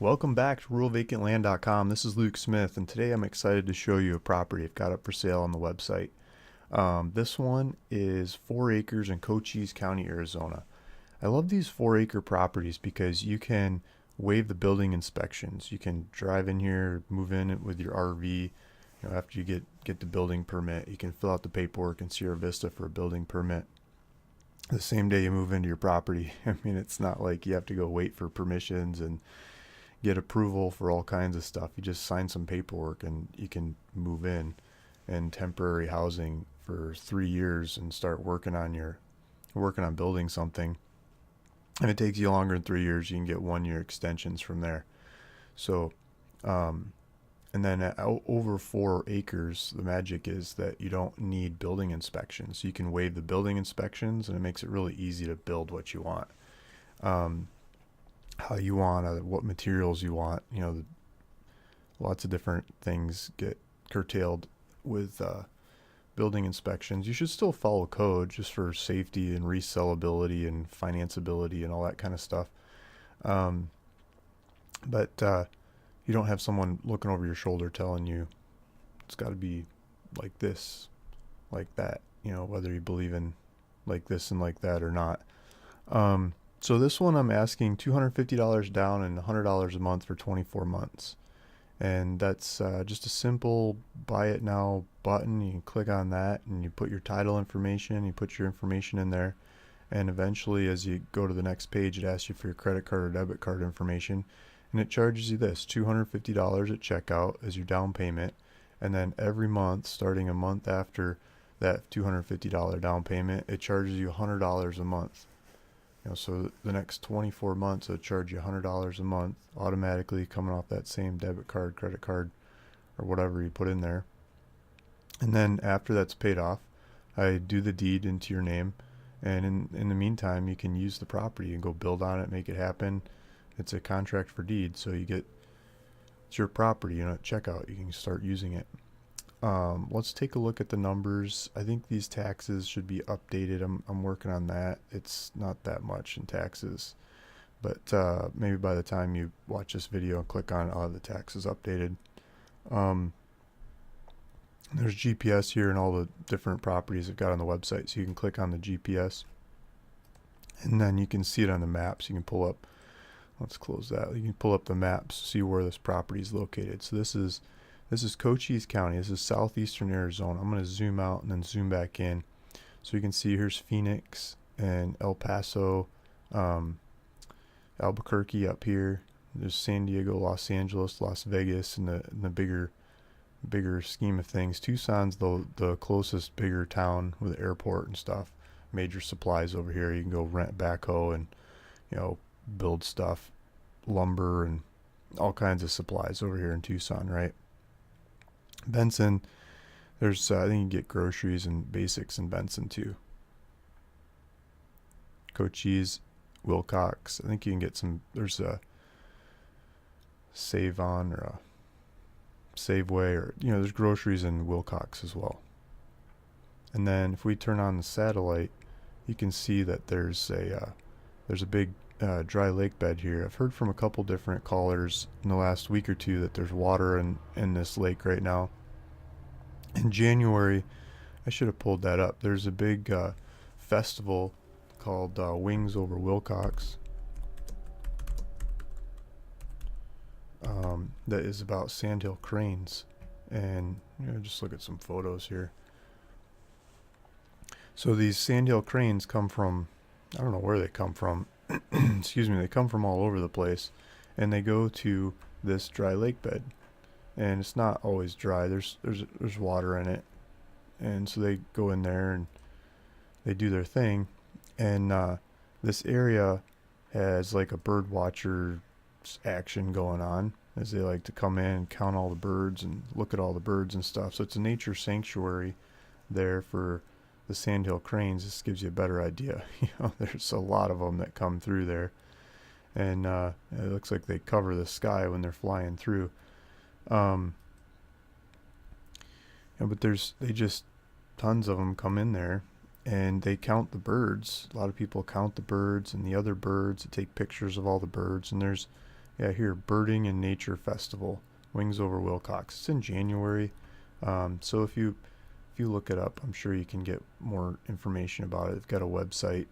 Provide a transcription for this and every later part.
Welcome back to ruralvacantland.com. This is Luke Smith, and today I'm excited to show you a property I've got up for sale on the website. This one is 4 acres in Cochise County, Arizona. I love these 4-acre properties because you can waive the building inspections. You can drive in here, move in with your RV. After you get the building permit, you can fill out the paperwork in Sierra Vista for a building permit the same day you move into your property. I mean, it's not like you have to go wait for permissions and get approval for all kinds of stuff. You just sign some paperwork and you can move in temporary housing for 3 years and start working on building something. If it takes you longer than 3 years, you can get 1 year extensions from there. So, and then over 4 acres, the magic is that you don't need building inspections. You can waive the building inspections, and it makes it really easy to build what you want. How you want, what materials you want. Lots of different things get curtailed with building inspections. You should still follow code just for safety and resellability and financeability and all that kind of stuff. But you don't have someone looking over your shoulder telling you it's got to be like this, like that, whether you believe in like this and like that or not. So this one I'm asking $250 down and $100 a month for 24 months. And that's just a simple buy it now button. You can click on that and you put your title information, you put your information in there. And eventually as you go to the next page, it asks you for your credit card or debit card information. And it charges you this $250 at checkout as your down payment. And then every month, starting a month after that $250 down payment, it charges you $100 a month. So the next 24 months, it'll charge you $100 a month automatically coming off that same debit card, credit card, or whatever you put in there. And then after that's paid off, I do the deed into your name. And in the meantime, you can use the property and go build on it, make it happen. It's a contract for deed, so it's your property. At checkout, you can start using it. Let's take a look at the numbers. I think these taxes should be updated. I'm working on that. It's not that much in taxes, but maybe by the time you watch this video and click on it, I'll have the taxes updated. There's GPS here and all the different properties I've got on the website, so you can click on the GPS and then you can see it on the maps. You can pull up, let's close that. You can pull up the maps, see where this property is located. So this is Cochise County. This is southeastern Arizona. I'm going to zoom out and then zoom back in. So you can see here's Phoenix and El Paso, Albuquerque up here. There's San Diego, Los Angeles, Las Vegas, and the bigger scheme of things. Tucson's the closest bigger town with an airport and stuff. Major supplies over here. You can go rent backhoe and build stuff, lumber and all kinds of supplies over here in Tucson, right? Benson, there's I think you can get groceries and basics in Benson too. Cochise, Wilcox, I think you can get some. There's a Save On or a Safeway, or there's groceries in Wilcox as well. And then if we turn on the satellite, you can see that there's a big dry lake bed here. I've heard from a couple different callers in the last week or two that there's water in this lake right now. In January, I should have pulled that up. There's a big festival called Wings Over Wilcox that is about sandhill cranes. And just look at some photos here. So these sandhill cranes come from, I don't know where they come from. Excuse me, they come from all over the place, and they go to this dry lake bed, and it's not always dry. There's water in it, and so they go in there and they do their thing. And this area has like a bird watcher action going on, as they like to come in and count all the birds and look at all the birds and stuff. So it's a nature sanctuary there for the sandhill cranes. This gives you a better idea. There's a lot of them that come through there, and it looks like they cover the sky when they're flying through. But they just tons of them come in there, and they count the birds. A lot of people count the birds and the other birds, and take pictures of all the birds. And there's Yeah, here, Birding and Nature Festival, Wings Over Wilcox. It's in January. So if you look it up, I'm sure you can get more information about it. They've got a website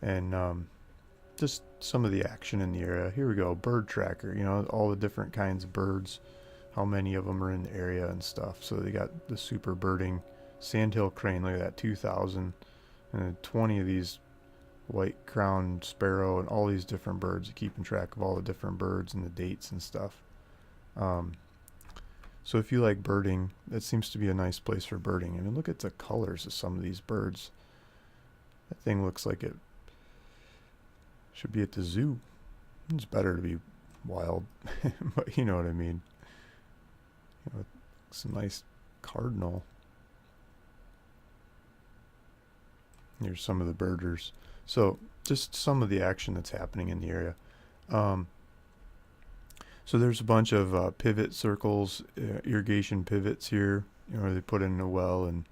and just some of the action in the area. Here we go, bird tracker. You know, all the different kinds of birds, how many of them are in the area and stuff. So they got the super birding sandhill crane. Look at that, 2,000, and then 20 of these white-crowned sparrow and all these different birds. Keeping track of all the different birds and the dates and stuff. Um, so if you like birding, that seems to be a nice place for birding. I mean, look at the colors of some of these birds. That thing looks like it should be at the zoo. It's better to be wild, but you know what I mean. You know, some nice cardinal. Here's some of the birders. So just some of the action that's happening in the area. So there's a bunch of pivot circles, irrigation pivots here, you know, where they put in a well and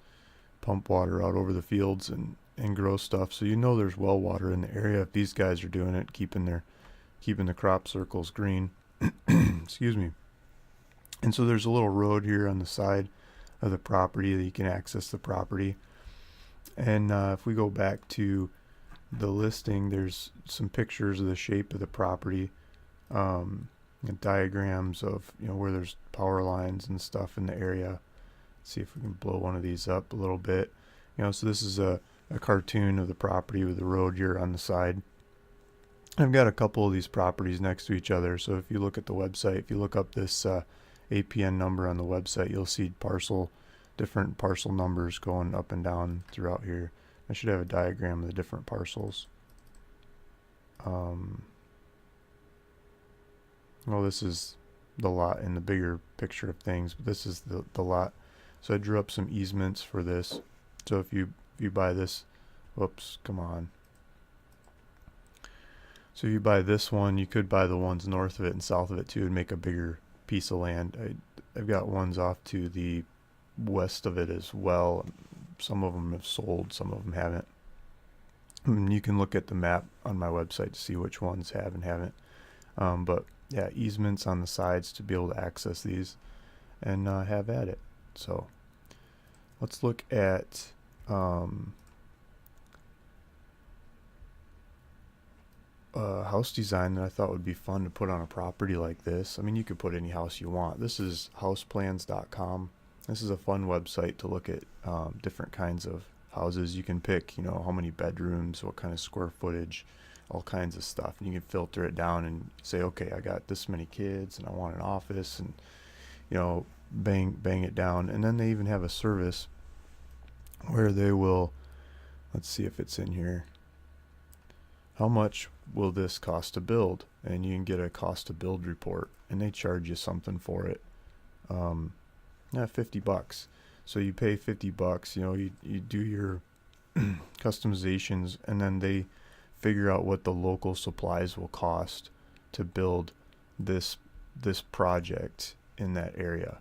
pump water out over the fields and grow stuff. So you know there's well water in the area if these guys are doing it, keeping the crop circles green. Excuse me. And so there's a little road here on the side of the property that you can access the property. And if we go back to the listing, there's some pictures of the shape of the property, and diagrams of, you know, where there's power lines and stuff in the area. Let's see if we can blow one of these up a little bit. You know, so this is a cartoon of the property with the road here on the side. I've got a couple of these properties next to each other, so if you look at the website, if you look up this APN number on the website, you'll see different parcel numbers going up and down throughout here. I should have a diagram of the different parcels. Well, this is the lot in the bigger picture of things, but this is the lot. So I drew up some easements for this. So if you buy this, whoops, come on. So if you buy this one, you could buy the ones north of it and south of it too and make a bigger piece of land. I've got ones off to the west of it as well. Some of them have sold, some of them haven't. And you can look at the map on my website to see which ones have and haven't. But yeah, easements on the sides to be able to access these and have at it. So let's look at house design that I thought would be fun to put on a property like this. I mean, you could put any house you want. This is houseplans.com. This is a fun website to look at different kinds of houses. You can pick, you know, how many bedrooms, what kind of square footage, all kinds of stuff. And you can filter it down and say, okay, I got this many kids and I want an office, and, you know, bang it down. And then they even have a service where they will, let's see if it's in here. How much will this cost to build? And you can get a cost to build report, and they charge you something for it. $50. So you pay $50, you know, you do your customizations, and then they figure out what the local supplies will cost to build this project in that area.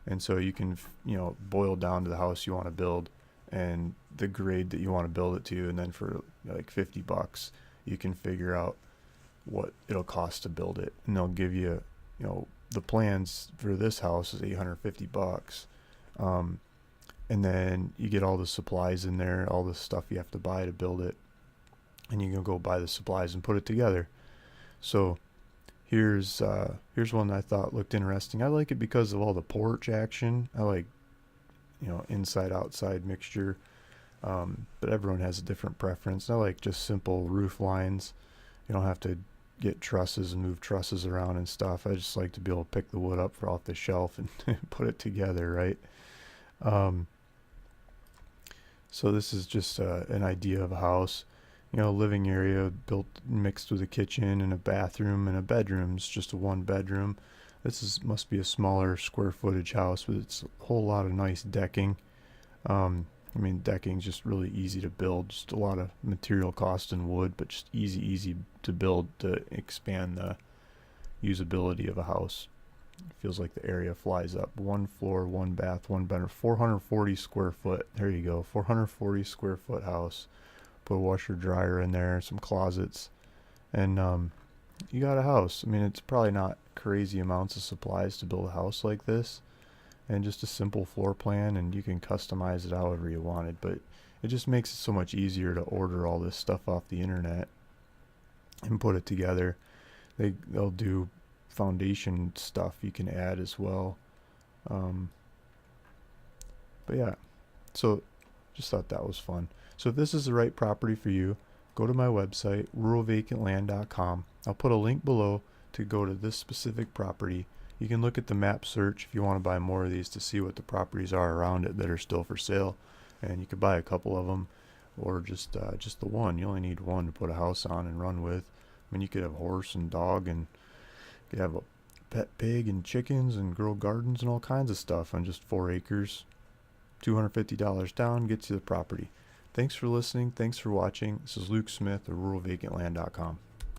And so you can, you know, boil down to the house you want to build and the grade that you want to build it to, and then for like $50 you can figure out what it'll cost to build it, and they'll give you, you know, the plans for this house is $850. And then you get all the supplies in there, all the stuff you have to buy to build it, and you can go buy the supplies and put it together. So here's one that I thought looked interesting. I like it because of all the porch action. I like, you know, inside outside mixture, but everyone has a different preference. I like just simple roof lines. You don't have to get trusses and move trusses around and stuff. I just like to be able to pick the wood up off the shelf and put it together, right? So this is just an idea of a house, you know, living area built mixed with a kitchen and a bathroom and a bedroom. It's just a one bedroom. Must be a smaller square footage house, but it's a whole lot of nice decking. I mean, decking's just really easy to build. Just a lot of material cost in wood, but just easy to build to expand the usability of a house. It feels like the area flies up. One floor, one bath, one bedroom, 440 square foot. There you go, 440 square foot house. Put a washer dryer in there, some closets, and you got a house. I mean, it's probably not crazy amounts of supplies to build a house like this, and just a simple floor plan, and you can customize it however you wanted. But it just makes it so much easier to order all this stuff off the internet and put it together. They'll do foundation stuff you can add as well. Um, but yeah, so just thought that was fun. So if this is the right property for you, go to my website, ruralvacantland.com. I'll put a link below to go to this specific property. You can look at the map search if you want to buy more of these to see what the properties are around it that are still for sale. And you could buy a couple of them, or just the one. You only need one to put a house on and run with. I mean, you could have a horse and dog, and you could have a pet pig and chickens and grow gardens and all kinds of stuff on just 4 acres. $250 down gets you the property. Thanks for listening. Thanks for watching. This is Luke Smith of ruralvacantland.com.